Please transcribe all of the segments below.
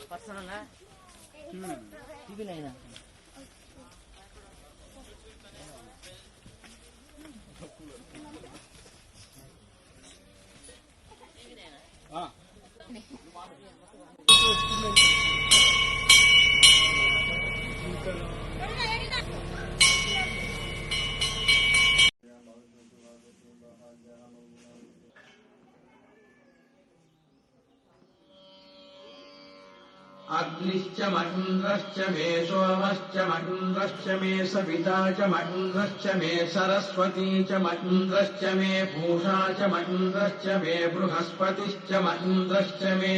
personal TV नहीं ना अग्निश्च महीन्द्रश्च मे सोमश्च महीन्द्रश्च मे सविता च महीन्द्रश्च मे सरस्वती च महीन्द्रश्च मे पूषा च महीन्द्रश्च मे बृहस्पतिश्च महीन्द्रश्च मे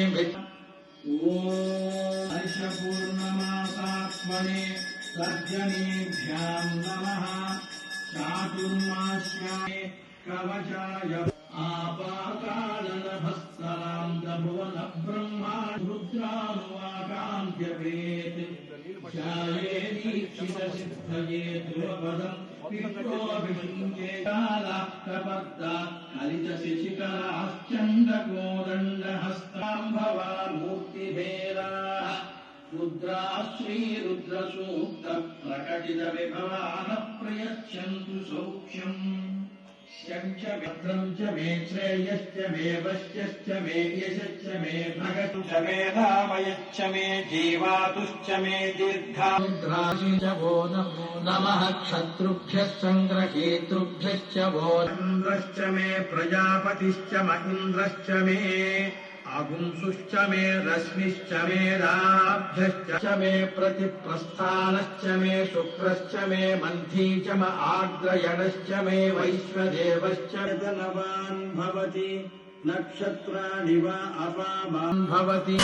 हर्षपूर्णमासात्मने तर्जनीभ्याम् नमः चातुर्मास्याय कवचाय आपातानभस्तराम् भुवन ब्रह्मा रुद्रानुवाकान्त्यवेत् ध्याये दीक्षितसिद्धये ध्रुवपदम् पित्रोऽभिषिञ्चे कालाक्तपद्दा कलितशिशिखराश्चण्डकोदण्डहस्ताम्भवा मूर्तिभेदा रुद्राश्रीरुद्रसूक्त प्रकटितविभवानः प्रयच्छन्तु सौख्यम् च भद्रम् च मे श्रेयश्च मे वश्यश्च मे यशश्च मे भगतु च मे धामयश्च मे जीवातुश्च मे दीर्घाद्राशि च वो नमः क्षत्रुभ्यः सङ्ग्रहेतृभ्यश्च वो इन्द्रश्च मे प्रजापतिश्च महीन्द्रश्च मे आगुंसुश्च मे रश्मिश्च मे राभ्यश्च मे प्रतिप्रस्थानश्च मे शुक्रश्च मे मन्थी च म आग्रयणश्च मे वैश्वदेवश्च धनवान् भवति नक्षत्राणि वा अपामान् भवति